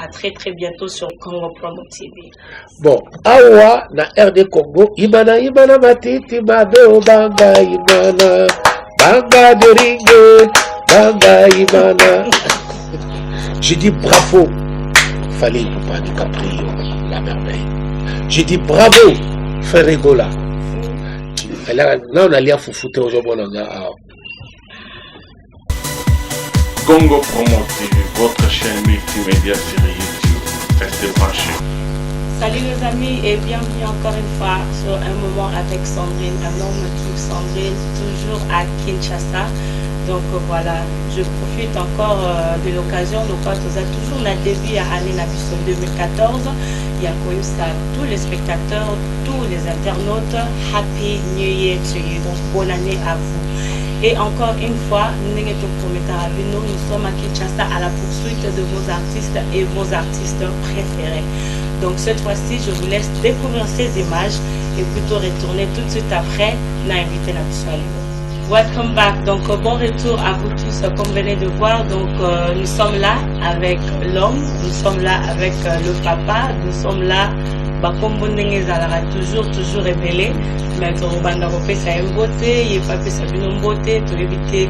à très très bientôt sur Congo Promo TV. Bon, awa na RD Congo, Ibana matiti mabe obanga Ibana, banga de ringue, banga Ibana. J'ai dit bravo, fallait pas du Caprio, la merveille. J'ai dit bravo, Ferregola. Là on a l'air foufoute aujourd'hui on a. Congo Promo TV, votre chaîne multimédia sur YouTube. Restez branchés. Salut les amis et bienvenue encore une fois sur un moment avec Sandrine, un homme qui Sandrine, toujours à Kinshasa. Donc voilà, je profite encore de l'occasion, donc vous avez toujours la début à l'année 2014. Il y a connu ça tous les spectateurs, tous les internautes. Happy New Year to you, donc bonne année à vous. Et encore une fois, nous sommes à Kinshasa à la poursuite de vos artistes et vos artistes préférés. Donc cette fois-ci, je vous laisse découvrir ces images et plutôt retourner tout de suite après l'invité national. Welcome back. Donc bon retour à vous tous. Comme vous venez de voir, donc nous sommes là avec l'homme, nous sommes là avec le papa, nous sommes là. Comme toujours révélé, mais on va ça une beauté, il n'y a pas que ça une beauté, pour éviter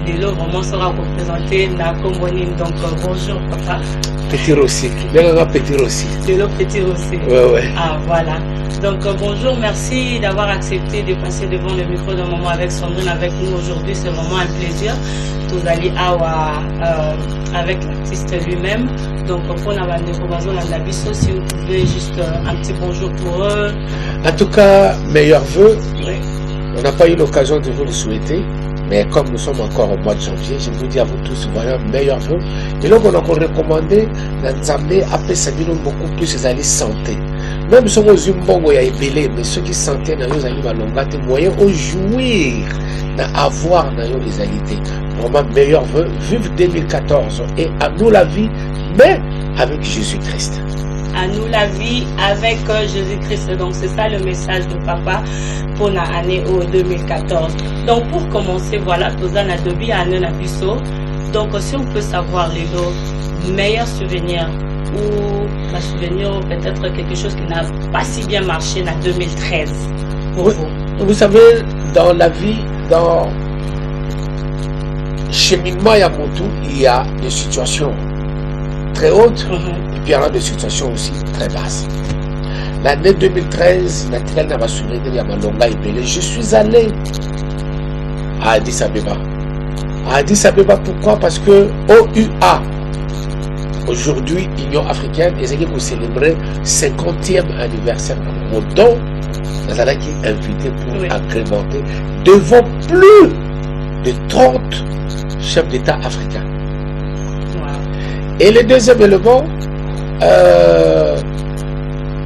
de l'eau vraiment sera représenté dans Combonine. Donc bonjour papa. Petit Rossi, Petit Rossi. De l'eau Petit Rossi. Ouais. Ah voilà. Donc bonjour, merci d'avoir accepté de passer devant le micro d'un moment avec Sandrine, avec nous aujourd'hui. C'est vraiment un plaisir. Tous allez avec l'artiste lui-même. Donc pour la si vous pouvez juste un petit bonjour pour eux. En tout cas, meilleurs vœux. Oui. On n'a pas eu l'occasion de vous le souhaiter. Mais comme nous sommes encore au mois de janvier, je vous dis à vous tous, voilà, meilleurs vœux. Et donc, on a recommandé, Nzambe, après ça, beaucoup plus les santé. Même si on a Zimbabwe, il y a ébélé, mais ceux qui sentaient, ils ont moyen de jouir, d'avoir les égalités. Vraiment, meilleurs vœux, vive 2014. Et à nous la vie, mais avec Jésus-Christ. À nous la vie avec Jésus-Christ. Donc c'est ça le message de papa pour l'année 2014. Donc pour commencer, voilà, tous en a devis à Nabiso. Donc si on peut savoir les meilleurs souvenirs ou un souvenir peut-être quelque chose qui n'a pas si bien marché en 2013 pour oui, vous savez, dans la vie, dans cheminement Yamotu, il y a des situations très hautes. Et puis il y a des situations aussi très basses. L'année 2013, je suis allé à Addis Abeba. À Addis Abeba, pourquoi? Parce que OUA, aujourd'hui, Union africaine, ils ont célébré 50e anniversaire. Donc, nous allons être invités pour agrémenter devant plus de 30 chefs d'État africains. Et le deuxième élément,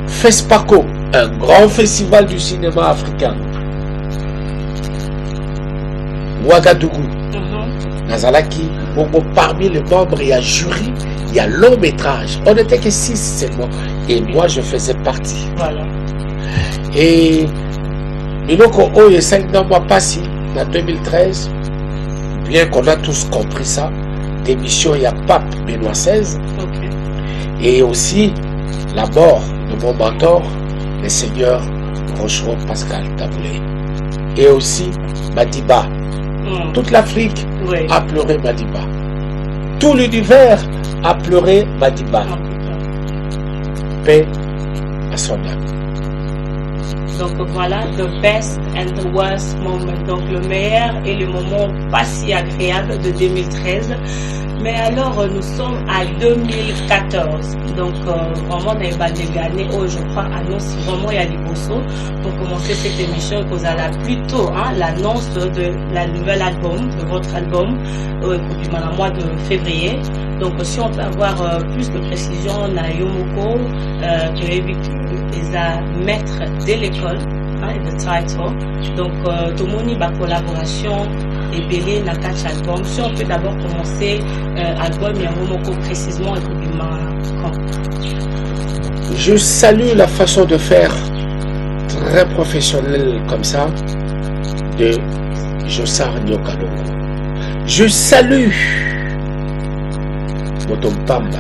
FESPACO, un grand festival du cinéma africain. Ouagadougou, Nazalaki, parmi les membres, il y a jury, il y a long métrage. On n'était que 6 seulement. Et moi, je faisais partie. Voilà. Et Miloko Oye 5 mois passés, en 2013, bien qu'on a tous compris ça, d'émission, il y a Pape Benoît XVI. Et aussi la mort de mon mentor, le Seigneur Rochereau Pascal Taboulé. Et aussi Madiba. Toute l'Afrique a pleuré Madiba. Tout l'univers a pleuré Madiba. Paix à son âme. Donc voilà, the best and the worst moment. Donc le meilleur et le moment pas si agréable de 2013. Mais alors nous sommes à 2014. Donc vraiment dans les gagner, je crois, annonce vraiment il y a des bossos pour commencer cette émission que vous allez plutôt l'annonce de la nouvelle album, de votre album au mois de février. Donc si on peut avoir plus de précision, Nayomoko, qui est à maître de l'école, le title. Donc tout le monde y a collaboration et belé dans 4 albums. Si on peut d'abord commencer album Yamomoko précisément et quand. Je salue la façon de faire très professionnelle comme ça de Jossar Nyokalongo. Je salue Motompamba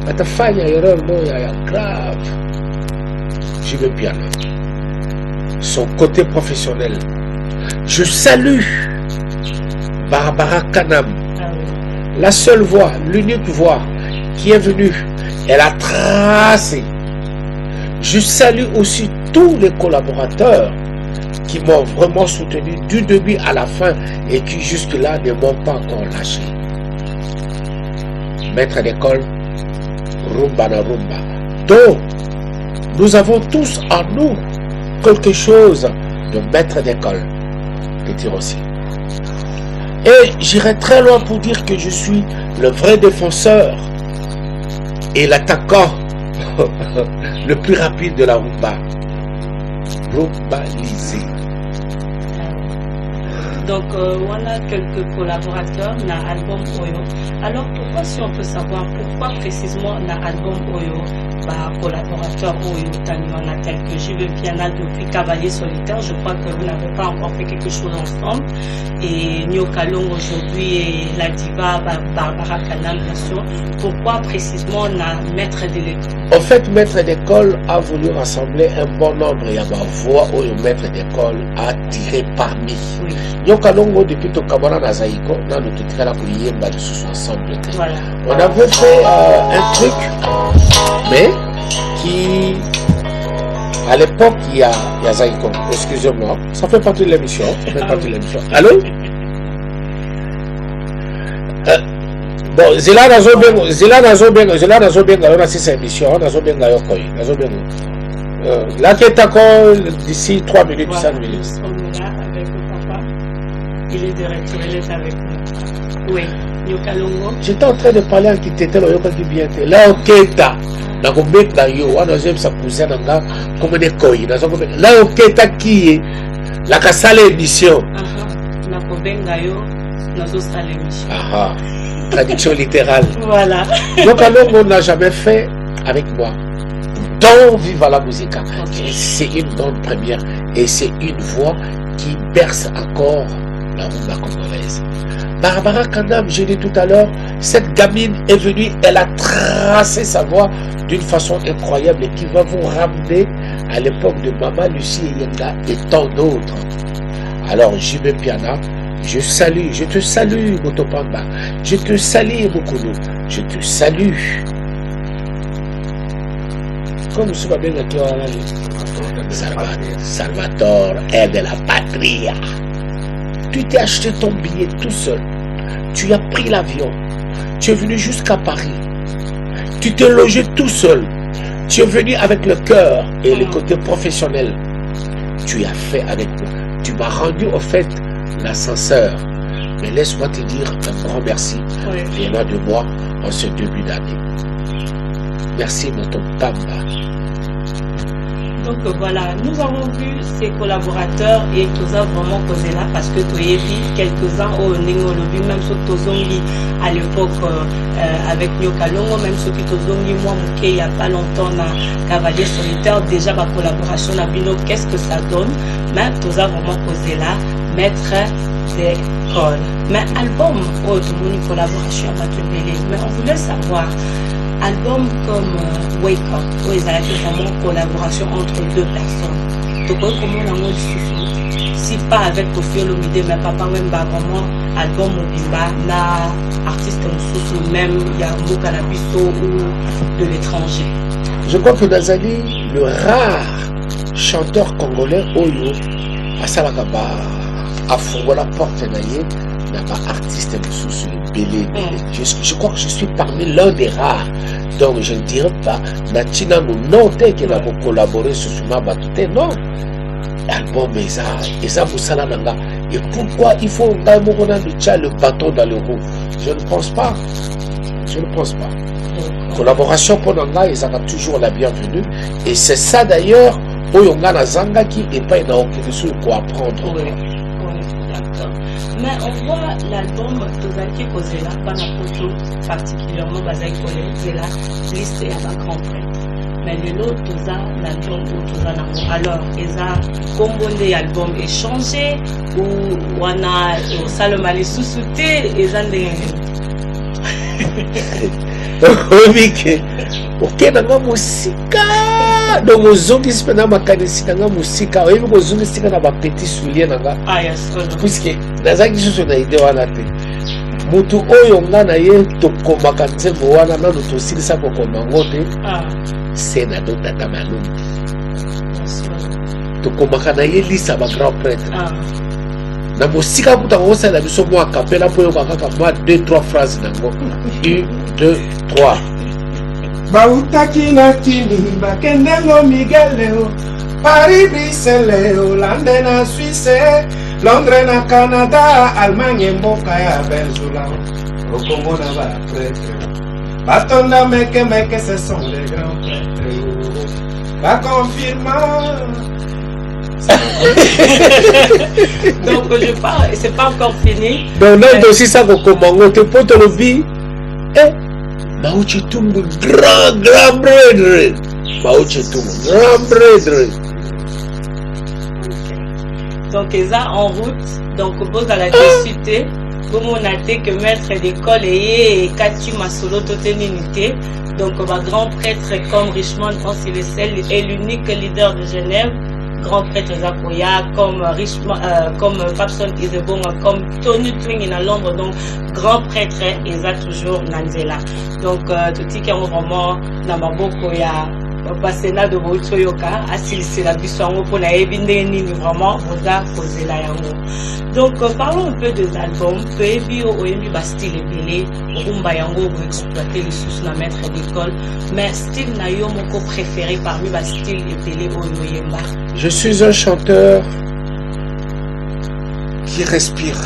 atafanya erreur moya ya grave. JB Piana, son côté professionnel. Je salue Barbara Kanam, la seule voix, l'unique voix qui est venue. Elle a tracé. Je salue aussi tous les collaborateurs qui m'ont vraiment soutenu du début à la fin et qui jusque-là ne m'ont pas encore lâché. Maître d'école, Rumba na Rumba. Donc, nous avons tous en nous quelque chose de maître d'école. Petit aussi. Et j'irai très loin pour dire que je suis le vrai défenseur et l'attaquant le plus rapide de la rumba. Rumbalisé. Donc voilà quelques collaborateurs dans l'album Oyo. Alors pourquoi, si on peut savoir, pourquoi précisément dans l'album Oyo, collaborateur Oyo, on a tel que JB Piana depuis Cavalier Solitaire, je crois que vous n'avez pas encore fait quelque chose ensemble. Et Nyo Kalong aujourd'hui et la diva Barbara Kanam, bien sûr. Pourquoi précisément dans Maître de l'école? En fait, Maître d'école a voulu rassembler un bon nombre. Il y a ma voix où le Maître d'école a tiré parmi. Oui. Yokalongo depuis Tokabana na Zaïko, on a notre là pour y aller ensemble. Voilà. On avait fait un truc, mais qui, à l'époque, il y a Zaïko. Excusez-moi, ça fait partie de l'émission. Ça fait partie de l'émission. Allô? Bon, Zela nazo bien, on a cette émission, nazo bien Yokoi, nazo bien. Là qui est encore d'ici 3 minutes, Voilà. 5 minutes. On est là avec le papa. Il est de retour, il est avec nous. Oui, Yokalongo. J'étais en train de parler à qui t'était là, qui bien était. Là, Oketa, na kombek na yo, on a j'aime sa cousin nga, comme des koi, là, Oketa qui est, la kasale émission. Na kobenga yo, nazo sala émission. Ah, traduction littérale. Voilà. Donc alors, on n'a jamais fait avec moi. Dans Viva la Musica. Okay. C'est une grande première et c'est une voix qui berce encore la rumba congolaise. Barbara Kanam, je l'ai dit tout à l'heure, cette gamine est venue, elle a tracé sa voix d'une façon incroyable et qui va vous ramener à l'époque de Mama Lucie Yenga et tant d'autres. Alors, JB Piana, je te salue, Motopamba, je te salue, Mokolo, je te salue. Comme ce va bien Salvatore est de la patrie. Tu t'es acheté ton billet tout seul. Tu as pris l'avion. Tu es venu jusqu'à Paris. Tu t'es logé tout seul. Tu es venu avec le cœur et le côté professionnel. Tu as fait avec moi. Tu m'as rendu au fait l'ascenseur. Mais laisse-moi te dire un grand merci. Viens de moi en ce début d'année. Merci, mon Pamba. Donc voilà, nous avons vu ces collaborateurs et tous a vraiment causé là parce que tu as vu quelques-uns au Ningolobi, même ceux qui Tozongi à l'époque avec Nyokalongo, même ceux qui Tozongi, moi, il n'y a pas longtemps, dans Cavalier Solitaire, déjà ma collaboration à Bino, qu'est-ce que ça donne? Mais tous a vraiment causé là, maître d'école. Mais album, autre, une collaboration avec Tubélé, mais on voulait savoir. Album comme Wake Up, où ils avaient fait vraiment une collaboration entre deux personnes. Donc, comment on a eu souffle? Si pas avec Kofi Olomide, mais papa même vraiment album Mobimba, na artiste souffle même, il y a un mot Canabiso ou de l'étranger. Je crois que Nazali, le rare chanteur congolais Oyo, à Salakaba, à Fongola Porte Naye, n'a pas artiste sous Belé. Je crois que je suis parmi l'un des rares. Donc je ne dirais pas Natina nous noté qu'il a collaboré sur ce Mabatouté. Non. Album Eza Moussala Nanga. Et pourquoi il faut le bâton dans le roue? Je ne pense pas. Je ne pense pas. Collaboration pour Nanga, ils ont toujours la bienvenue. Et c'est ça d'ailleurs, Oyonga Nazanga qui n'est pas une organisation pour apprendre. Mais on voit l'album Tozaki Kozela, particulièrement Bazaï Kozela, liste et la grand prêtre. Mais l'autre, l'album ou Toza Nango. Alors, ils ont combien d'albums échangés ou on a Salomali sous-souté, ils ont des. Omike. Ok, nanga musika. Donc ozongi spena makanisi nanga musika. Oyebi ko zongi sika na ba petit soulier nanga. Ah yes. Puisque nazaki susu na idée wana te. Mutu oyo nga na ye tokomaka nzembo wana nano tosilisa kokoma ngo te. C'est na do tata malum. Tokomaka na ye lisa ba grand prêtre. Na mosika kuta kosala biso mwa kapela po yo kaka mwa 2-3 phrases nango. 1, 2, 3. Bautaki na kini bakendengo Migueleo Paris Bruxelles Hollande na Suisse Londres na Canada Allemagne mboka ya Belzula Okongo na ba prêtre Batonda meke ce sont les grands prêtres Ba confirmant Donc je parle, c'est pas encore fini. Donc là aussi ça kokomango te poto lobi Mao Tse-tung grand brethren. Mao Tse-tung grand brethren. Donc ils sont en route. Donc vous à la cité. Vous monatez que maître d'école et Kati Masolo Toteninité. Donc ma grand prêtre comme Richmond Ancilesel est l'unique leader de Genève. Grand prêtre Zakoya, comme Papson Isebonga, comme Tony Twing à Londres, donc grand prêtre Eza toujours Nanzela. Donc tout ce qui est vraiment Namaboko ya Pasena de Boutsoyoka, c'est la bisouango pour la ebinde vraiment Boza Kozela Yango. Donc parlons un peu des albums. Pebi Oyemi Bastille et Belé, Rumba Yango pour exploiter les sous na maître d'école. Mais style Nayo Moko préféré parmi Bastille et Belé Oyoyemba. Je suis un chanteur qui respire.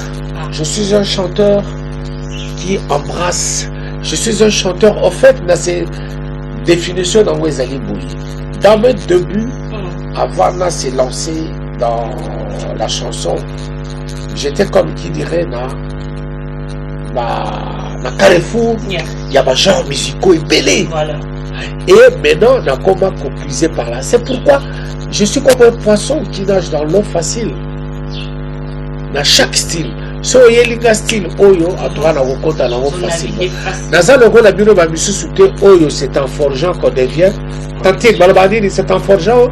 Je suis un chanteur qui embrasse. Je suis un chanteur, en fait, dans ces définitions dans Wezali Bouli. Dans mes débuts, avant de se lancer dans la chanson, j'étais comme qui dirait dans Carrefour, il y a des genres musicaux et belés. Voilà. Et maintenant, on a comment compuiser par là. C'est pourquoi je suis comme un poisson qui nage dans l'eau facile. Dans chaque style. So yelinga style oyo atoka na kokota na facilement. Naza loko la bino ba misusu te oyo c'est en forgeant qu'on devient. Tantique balabani c'est en forgeant.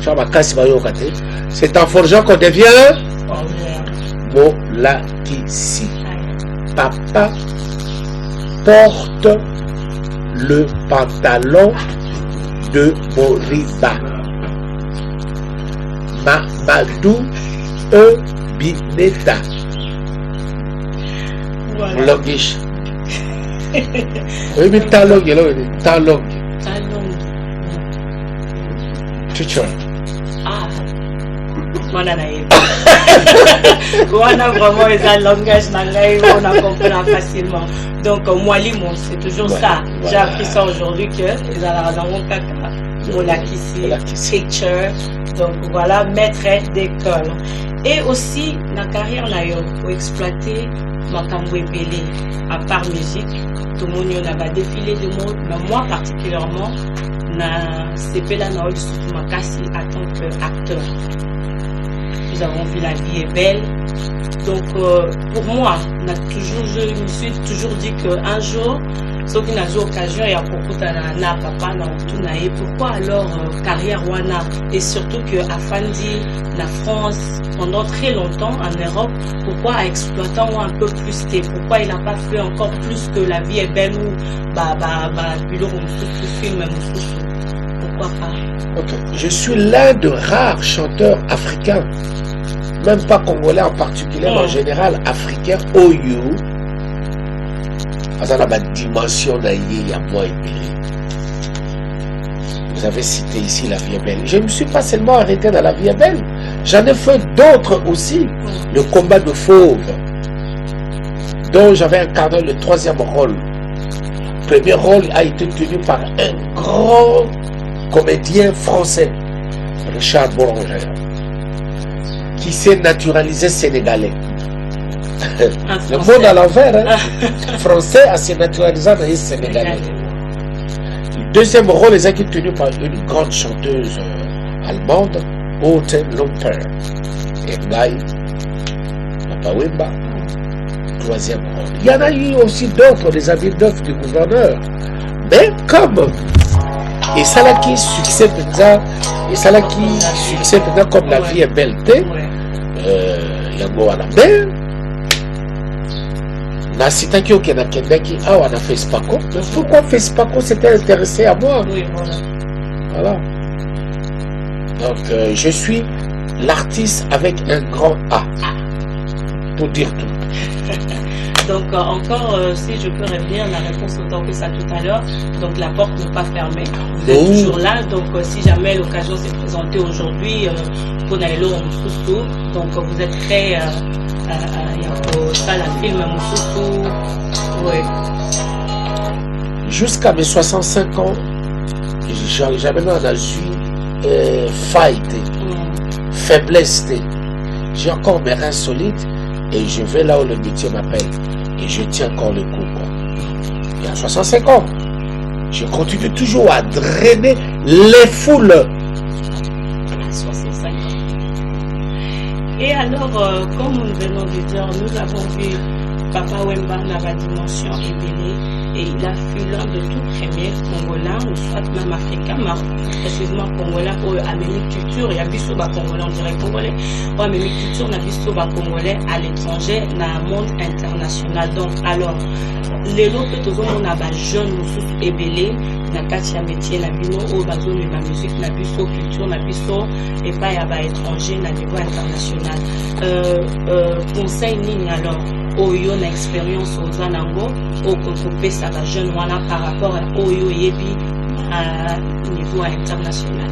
Chama kasi ba yo kate. C'est en forgeant qu'on devient. Molakisi. Papa porte le pantalon de Moriba. Mamadou Bineta. Voilà. Longish. Oui, mais talong, talong. Teacher. Ah. Voilà, on a vraiment un langage, on a compris facilement. Donc, moi, c'est toujours ça. J'ai appris ça aujourd'hui que les Alarazangon Kaka, Molakisi, teacher, donc voilà, maître d'école. Et aussi, la carrière, pour exploiter ma Kambouébélé, à part musique, tout le monde a défilé de mots, mais moi particulièrement, c'est là surtout ma casse en tant qu'acteur. Nous avons vu La vie est belle. Donc, pour moi, je me suis toujours dit qu'un jour, sauf qu'il n'a eu l'occasion, il y a beaucoup de papa, pourquoi alors carrière Wana? Et surtout que Afandi, la France, pendant très longtemps en Europe, pourquoi exploitant un peu plus pourquoi il n'a pas fait encore plus que La vie est belle ou pourquoi pas? Okay. Je suis l'un de rares chanteurs africains, même pas congolais en particulier, mais en général africains, Oyo, dans la dimension d'Aïe, à moi et vous avez cité ici La vie est belle. Je ne me suis pas seulement arrêté dans La vie est belle, j'en ai fait d'autres aussi. Le combat de fauve, dont j'avais incarné le 3e rôle. Le premier rôle a été tenu par un grand comédien français, Richard Boulanger, qui s'est naturalisé sénégalais. Le monde à l'envers, hein? Français a s'est naturalisé sénégalais. Le deuxième rôle est tenu par une grande chanteuse allemande, Ute Lemper. Et Ngai, Papa Wemba, troisième rôle. Il y en a eu aussi d'autres, des habits neufs du gouverneur. Mais comme et ça là qui succès maintenant comme la vie est belle, il y a un la mer. Na sitaki okena kendaki awa na Fespaco. Mais pourquoi Fespaco s'était intéressé à moi? Oui, voilà. Donc je suis l'artiste avec un grand A. Pour dire tout. Donc encore, si je peux revenir, la réponse autant que ça tout à l'heure, donc la porte n'est pas fermée, vous êtes toujours là, donc si jamais l'occasion s'est présentée aujourd'hui, pour Nailo Moussoussou, donc vous êtes prêts à ça, la film Moussoussou, oui. Jusqu'à mes 65 ans, jamais on a eu faille, faiblesse, j'ai encore mes reins solides. Et je vais là où le métier m'appelle. Et je tiens encore le coup, quoi. Il y a 65 ans. Je continue toujours à drainer les foules. 65 ans. Et alors, comme nous venons de dire, nous avons vu Papa Wemba dans la dimension ébélée. Et il a fut l'un de tous premiers Congolais, ou soit même africains, mais précisément Congolais, pour Amérique culture, il y a biso ba Congolais, on dirait Congolais, pour Amérique culture, on a biso ba Congolais à l'étranger, dans le monde international. Donc, alors, les lots que tous on a jeunes, nous sommes ébélés, na katia métier, na bino, au bazo, na musique, na biso culture, na biso, et pas y a ba étranger, na niveau international. Conseil ni alors, Oyo na expérience aux Zanango, au Kokopé, ça va jeune wana par rapport à Oyo Yebi à niveau international.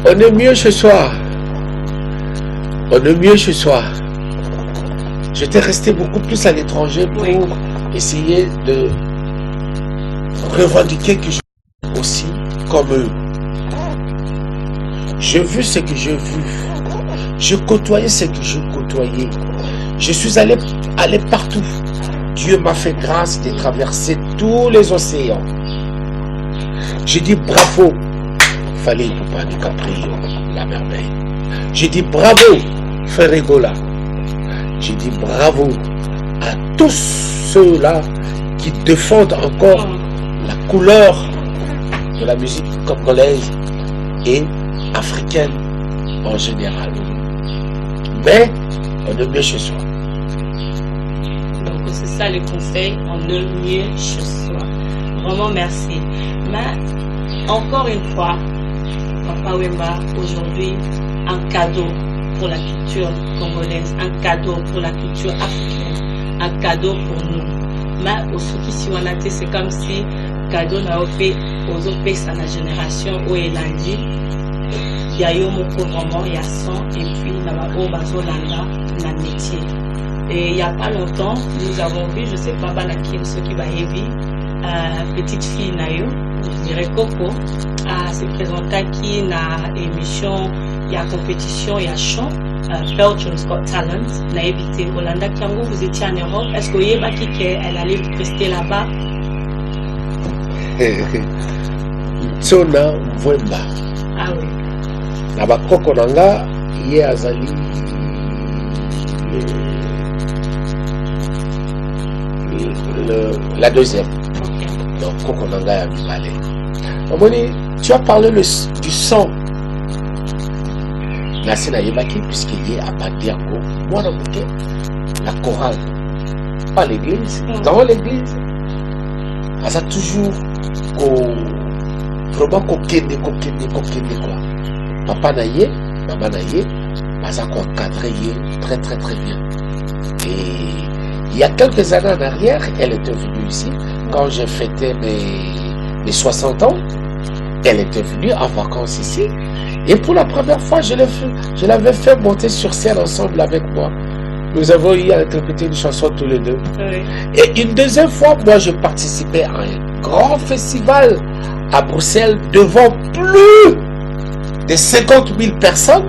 On est mieux ce soir. On est mieux ce soir. J'étais resté beaucoup plus à l'étranger pour essayer de revendiquer que je suis aussi comme eux. J'ai vu ce que j'ai vu. Je côtoyais ce que je côtoyais. Je suis allé partout. Dieu m'a fait grâce de traverser tous les océans. J'ai dit bravo, Fallait Ipupa DiCaprio, la merveille. J'ai dit bravo, Ferregola. J'ai dit bravo à tous ceux-là qui défendent encore la couleur de la musique congolaise et africaine en général. Mais on est mieux chez soi. Donc c'est ça le conseil, on est mieux chez soi. Vraiment merci. Mais encore une fois, Papa Wemba, aujourd'hui, un cadeau pour la culture congolaise, un cadeau pour la culture africaine, un cadeau pour nous. Mais aussi si on a été, c'est comme si cadeau n'a fait aux autres pays à la génération où il a dit. Il y a eu vraiment, il y a 100 et puis là-bas au Bazolanda, la métier. Et il n'y a pas longtemps, nous avons vu, je sais pas, Banakim, ce qui va évi, petite fille Nayo, je dirais Coco, s'est présentée qui na émission, il y a compétition, il y a chant, Belgium's Got Talent, n'a évité Olanda Kiango, vous étiez en Europe, est-ce que vous voyez qu'elle allait rester là-bas? Tsona Mwemba. Ah oui. Na bakoko nanga ye azali la deuxième. Okay. Donc koko nanga ya mibale. Omoni, tu as parlé du sang. La scène yebaki puisqu'il est à Badiako. Moi dans la chorale. Pas l'église. Dans l'église. Ça toujours vraiment kokende quoi. Papa naïe, maman naïe, ça encadré très très très bien. Et il y a quelques années en arrière, elle était venue ici, quand j'ai fêté mes 60 ans, elle était venue en vacances ici. Et pour la première fois, je l'avais fait monter sur scène ensemble avec moi. Nous avons eu à interpréter une chanson tous les deux. Oui. Et une deuxième fois, moi, je participais à un grand festival à Bruxelles devant plus de 50 000 personnes.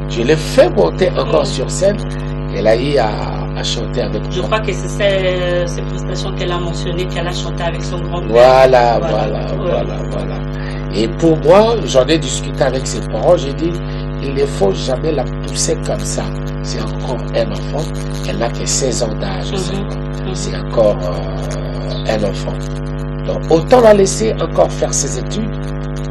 Je l'ai fait monter encore sur scène. Elle a eu à chanter avec moi. Je crois que c'est ces prestations qu'elle a mentionnées, qu'elle a chanté avec son grand-père. Voilà. Et pour moi, j'en ai discuté avec ses parents. J'ai dit, il ne faut jamais la pousser comme ça. C'est encore un enfant. Elle n'a que 16 ans d'âge. C'est encore un enfant. Donc, autant la laisser encore faire ses études,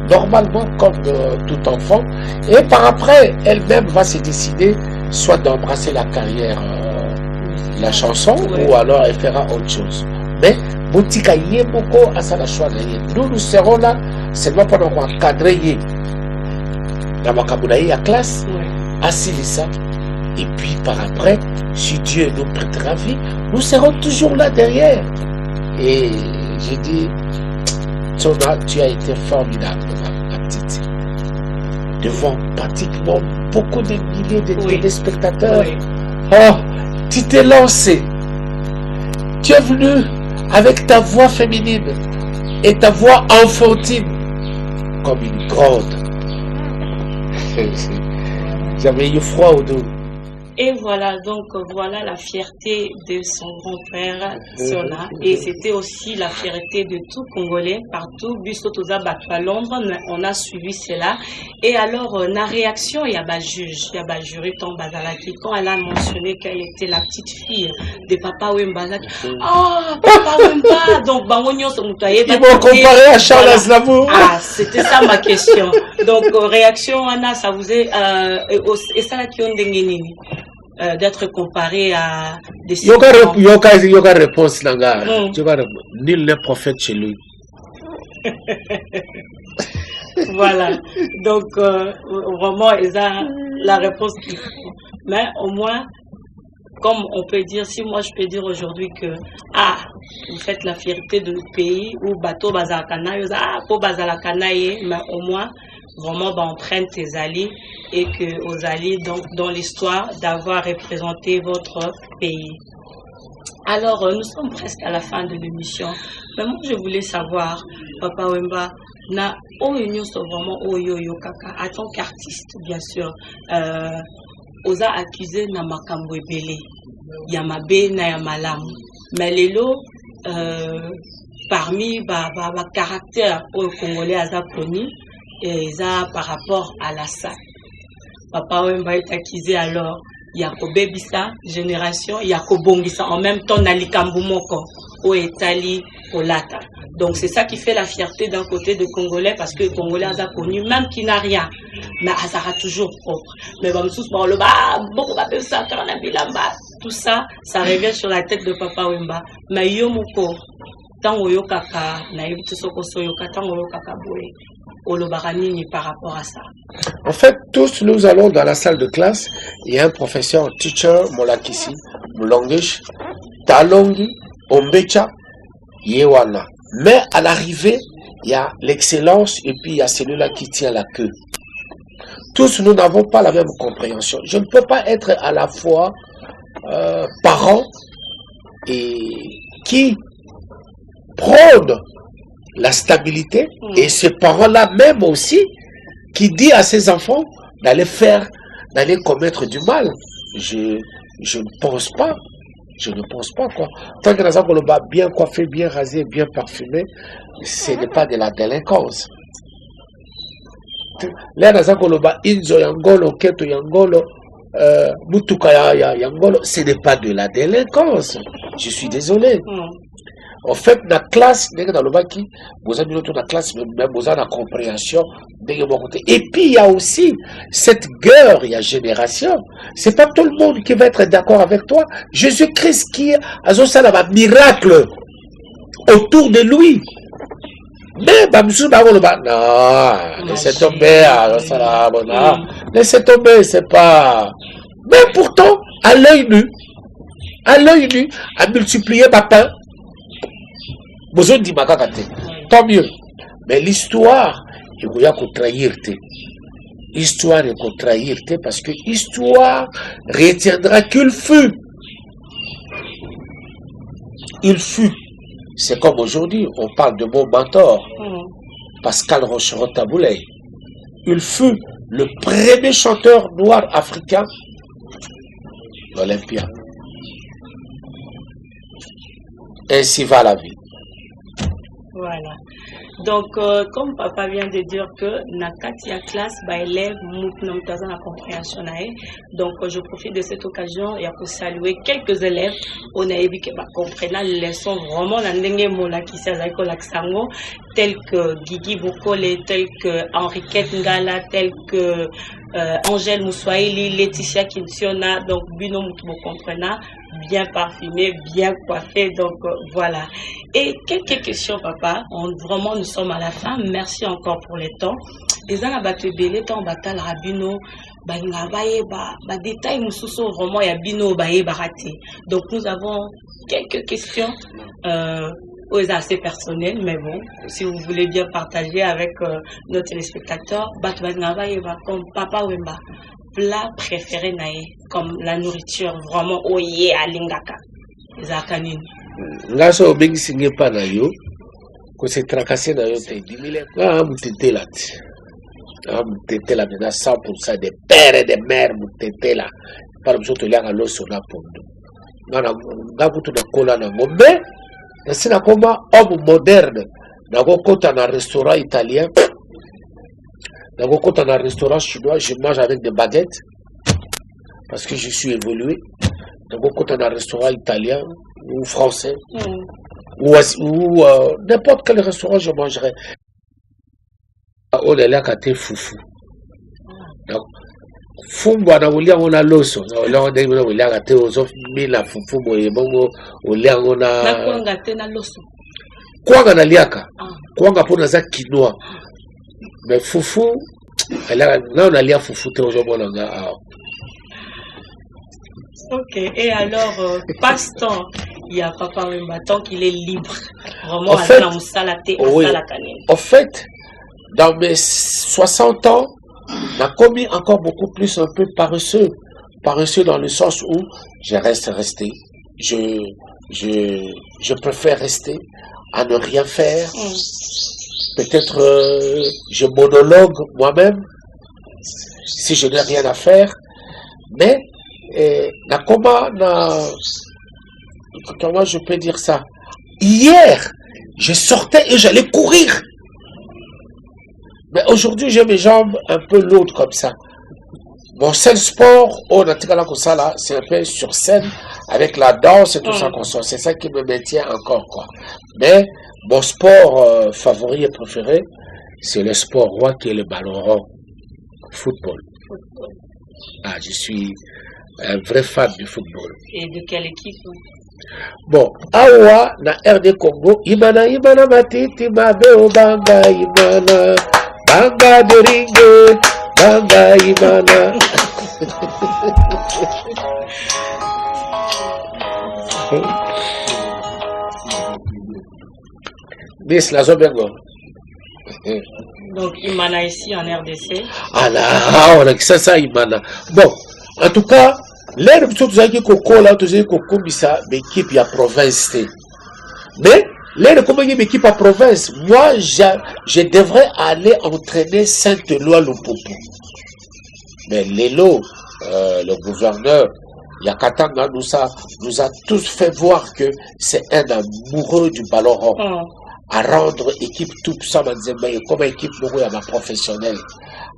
normalement comme tout enfant. Et par après, elle-même va se décider soit d'embrasser la carrière, la chanson, ou alors elle fera autre chose. Mais, Boutika Yemoko a ça la choix. Nous serons là seulement pendant qu'on cadre dans ma classe, Asilissa. Et puis par après, si Dieu nous prêtera vie, nous serons toujours là derrière. Et j'ai dit, Tsona, tu as été formidable, ma petite. Devant pratiquement beaucoup de milliers de téléspectateurs. Oh, tu t'es lancé. Tu es venu avec ta voix féminine et ta voix enfantine comme une grande. J'avais eu froid au dos. Et voilà, donc voilà la fierté de son grand-père, Tsona. Et c'était aussi la fierté de tout Congolais, partout. Bustotoza à Londres, on a suivi cela. Et alors, la réaction, il y a un juge, il y a un jury Bazalaki, quand elle a mentionné qu'elle était la petite fille de Papa Wembazaki. Ah, Papa Wemba! Donc, ils m'ont comparé à Charles Aznavour. Ah, c'était ça ma question. Donc, réaction, Anna, ça vous est, et ça, qui ont des d'être comparé à des yoga réponse nanga nul n'est prophète chez lui. Voilà, donc vraiment la réponse qu'il faut, mais au moins comme on peut dire, si moi je peux dire aujourd'hui que vous faites la fierté de notre pays ou bateau bazalakana po bazalakana mais au moins vraiment on prenne tes alliés et que aux alliés donc dans l'histoire d'avoir représenté votre pays. Alors nous sommes presque à la fin de l'émission, mais moi je voulais savoir, Papa Wemba, na union sont vraiment oyo kaka en tant qu'artiste bien sûr, osa accusé na makambo ebele ya mabe na ya malamu, mais lelo parmi ba caractère au congolais azaponi et ça par rapport à la salle. Papa Wemba est accusé alors Yako Bebisa génération Yako Bongisa en même temps Nalikambu Moko au Etali au Lata. Donc c'est ça qui fait la fierté d'un côté de Congolais parce que le Congolais a connu même qui n'a rien mais Azara toujours propre. Mais tout ça revient sur la tête de Papa Wemba. Mais Yomoko tango yokaka na yebito soko soyoka tango yokaka boye olobaranini par rapport à ça. En fait, tous nous allons dans la salle de classe, il y a un professeur, teacher, Molakisi, Molongish, Talongi, Ombecha, Yewana. Mais à l'arrivée, il y a l'excellence et puis il y a celui-là qui tient la queue. Tous nous n'avons pas la même compréhension. Je ne peux pas être à la fois parent et qui prône la stabilité et ce parent-là même aussi qui dit à ses enfants d'aller commettre du mal. Je ne pense pas. Je ne pense pas quoi. Tant que nous avons bien coiffé, bien rasé, bien parfumé, ce n'est pas de la délinquance. Là, nous avons inzo yangolo, keto yangolo, mutuka yangolo, ce n'est pas de la délinquance. Je suis désolé. En fait, la classe, dans le baki, vous avez la classe, même vous avez la compréhension. Et puis, il y a aussi cette guerre, il y a génération. C'est pas tout le monde qui va être d'accord avec toi. Jésus-Christ qui a un miracle autour de lui. Mais, non, laissez tomber, laissez tomber, c'est pas. Mais pourtant, à l'œil nu, à multiplier ma pain. Besoin dit tant mieux. Mais l'histoire, il y a qu'on trahir. Histoire, il faut trahir parce que l'histoire retiendra qu'il fut. Il fut. C'est comme aujourd'hui, on parle de mon mentor, Pascal Rochereau-Taboulay. Il fut le premier chanteur noir africain d'Olympia. Ainsi va la vie. Voilà. Donc, comme papa vient de dire que Nakatia classe, élève, la compréhension. Donc, je profite de cette occasion et pour saluer quelques élèves. On a vu que comprennent les leçons vraiment tels que Guigui Bokole, tels que Henriquette Ngala, tels que Angèle Moussoaili, Laetitia Kinsiona, donc Bino Moutoubo comprena, bien parfumé, bien coiffé, donc voilà. Et quelques questions, papa. Vraiment, nous sommes à la fin. Merci encore pour le temps. Les ans à battre belé, temps batal rabino, détail moussousou vraiment ya bino baraté. Donc nous avons quelques questions aux assez personnelles, mais bon, si vous voulez bien partager avec nos téléspectateurs, comme papa Wemba, plat préféré nae, comme la nourriture vraiment oye à lingaka, zakanine. Là, ça obéit signé pas nayo, que c'est tracassé nayo te dimile. Ah, moutete là. Ah, moutete là, maintenant 100% des pères et des mères moutete là. Par exemple, il y a un lot sur la pomme. Nga kutu na kola na ngombe. C'est un homme moderne. Dans un restaurant italien, dans un restaurant chinois, je mange avec des baguettes parce que je suis évolué. Dans un restaurant italien ou français ou n'importe quel restaurant, je mangerai. On est là quand t'es foufou. Donc, fumba na ulia ngona loso na ulia ngona ngona ulia ngate ozo mila fufu boye bongo ulia ngona na kwanga tena loso kwanga na liaka kwanga pona za quinoa mais fufu ala na on alia fufu te ozo bona nga. OK, et alors passe-temps il y a papa Wemba tant qu'il est libre vraiment à la musalaté à la canine. En fait, dans mes 60 ans m'a commis encore beaucoup plus un peu paresseux dans le sens où je resté. Je préfère rester à ne rien faire. Peut-être je monologue moi-même si je n'ai rien à faire. Mais comment je peux dire ça? Hier, je sortais et j'allais courir. Mais aujourd'hui, j'ai mes jambes un peu lourdes comme ça. Mon seul sport, c'est un peu sur scène, avec la danse et tout ça qu'on sort. C'est ça qui me maintient encore, quoi. Mais mon sport favori et préféré, c'est le sport roi qui est le ballon rond. Football. Ah, je suis un vrai fan du football. Et de quelle équipe? Bon, awa na RD Congo, imana matiti mabeo banga imana. Banga de ringue, banga imana. Miss la Zobengo. Donc imana ici en RDC. Ah là, on a que ça imana. Bon, en tout cas, l'air de tout ça qui coco là, tout ça coco bisa, l'équipe ya province. Mais l'air comme une équipe à province, moi je devrais aller entraîner Saint-Éloi Lupopo. Mais Lélo, le gouverneur, Yakatanga nous a tous fait voir que c'est un amoureux du ballon rond. À rendre équipe tout ça, comme équipe professionnelle.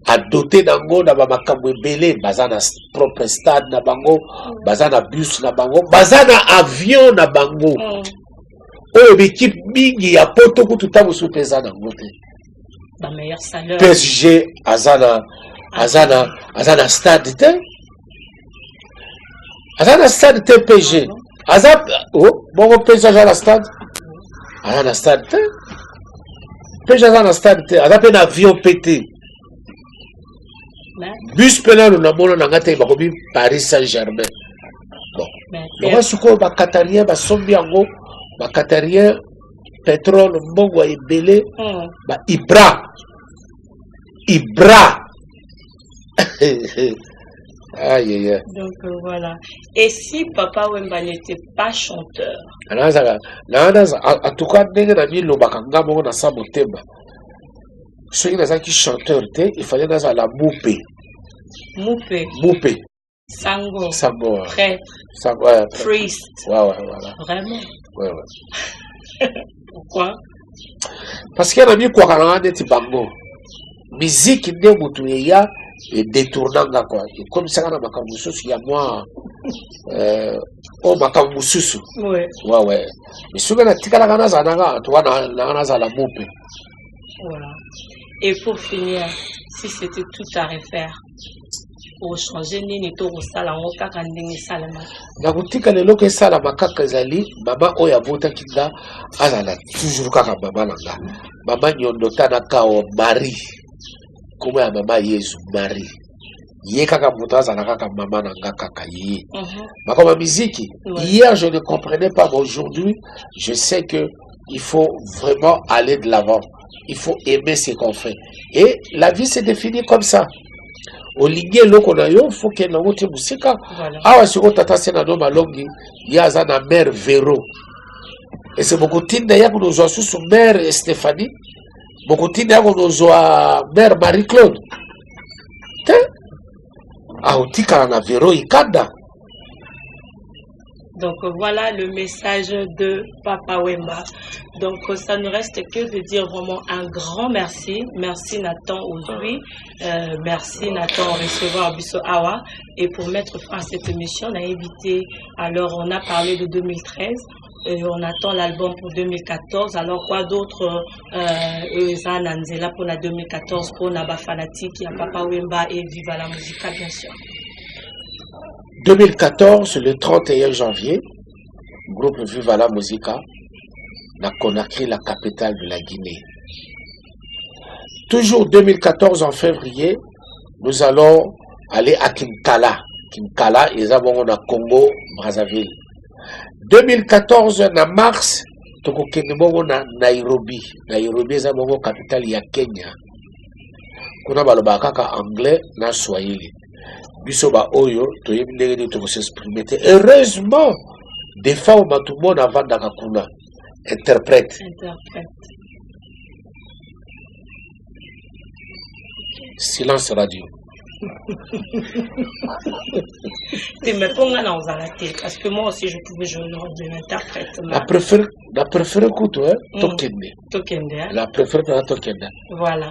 À doter d'ango na makambo belé, bazana propre stade na bango, bazana bus na bango, bazana avion na bango. Oh, l'équipe mingi ya poto ku tutabu su pesa na ngote. Ba meilleur salaire. PSG azana stade te. Azana stade te PSG. Azap oh, bon PSG azana stade. Azana stade te. PSG azana stade te. Azap un avion pété. Bus penal na mona na ngate ba kobi Paris Saint-Germain. Bon. Donc suko ba Qatarien ba sombi yango. Ba Qatarien pétrole mbongo e belé ba Ibra aïe aïe. Donc voilà. Et si papa Wemba n'était pas chanteur? En tout cas ndenge na milo bakanga bongo na sa motema. Soki nazaki chanteur te, il fallait naza la moupe. Sango. Prêtre. Sango. Priest. Ouais, voilà. Vraiment? Ouais. Pourquoi? Parce qu'il y a mis quoi quand on a des bango. Musique de Moutouya et détournant quoi. Et comme ça, on a Makamousous, il y a moi. Oh, Makamousous. Ouais. Ouais. Mais si on a Tikalagana Zanaga, toi, Nana Zalamoupe. Voilà. Et pour finir, si c'était tout à refaire, pour changer Nini Toro Salango Kakandini Salama. Nakutika lelo ke sala makaka ezali mama oya vota kinda azala toujours kaka mama nanga. Mama nyondota na kao Marie. Comme ya mama Yesu Marie. Ye kaka moto azala kaka mama nanga kaka ye. Makoma miziki. Hier je ne comprenais pas, mais aujourd'hui je sais que il faut vraiment aller de l'avant. Il faut aimer ce qu'on fait. Et la vie s'est définie comme ça. Au ligue loko na yo, faut que na wote musika. Awa siko tata sena no malongi, yaza na mère Véro. Et c'est beaucoup tinda yako nozo sous mère Stéphanie, beaucoup tinda yako nozo mère Marie-Claude. Te? Ah, utika na Véro ikada. Donc voilà le message de Papa Wemba. Donc ça ne reste que de dire vraiment un grand merci. Merci Nathan aujourd'hui. Merci Nathan recevoir Bisso Awa. Et pour mettre fin à cette émission, on a évité. Alors on a parlé de 2013. Et on attend l'album pour 2014. Alors quoi d'autre Nanzela pour la 2014 pour Naba Fanatique, il y a Papa Wemba et Viva la Musica bien sûr. 2014, le 31 janvier, groupe Viva la Musica, na Conakry, la capitale de la Guinée. Toujours 2014 en février, nous allons aller à Kinkala. Kinkala, ils avons na Congo, Brazzaville. 2014 na mars, tokokende na Nairobi. Nairobi, ils avons capitale ya Kenya. Kuna baloba kaka anglais na Swahili. Bisoba Oyo, to yemdege to s'exprimer. Heureusement, des femmes tout le monde avant d'Akakuna. Interprète. Silence radio. Parce que moi aussi je pouvais jouer le rôle de l'interprète. La préférée couteau, Tokende. Tokende. La préférée de la Tokende. Voilà.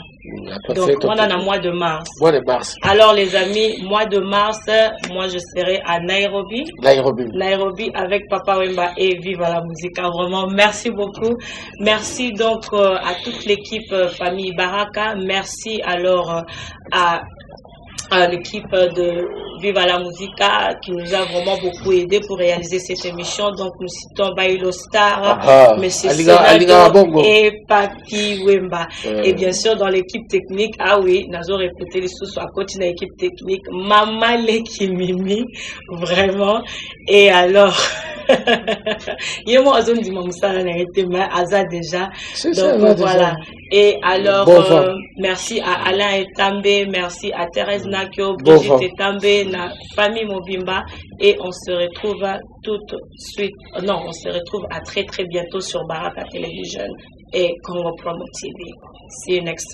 Donc on en a mois de mars. Mois de mars. Alors les amis, mois de mars, moi je serai à Nairobi. Nairobi avec Papa Wemba et Viva la Musica. Vraiment merci beaucoup. Merci donc à toute l'équipe famille Baraka. Merci alors à l'équipe de Viva la Musica qui nous a vraiment beaucoup aidé pour réaliser cette émission. Donc nous citons Bailo Star, M. Senado et Papi Wemba. Et bien sûr dans l'équipe technique, ah oui, nous avons répété les sous à côté de l'équipe technique, Mama Lekimimi, vraiment. Et alors, donc voilà. Et alors, merci à Alain Etambe, merci à Thérèse Nakio, Brigitte Etambe, la famille Mobimba, et on se retrouve tout de suite, non, on se retrouve à très très bientôt sur Baraka Television et Congo Promo TV. See you next time.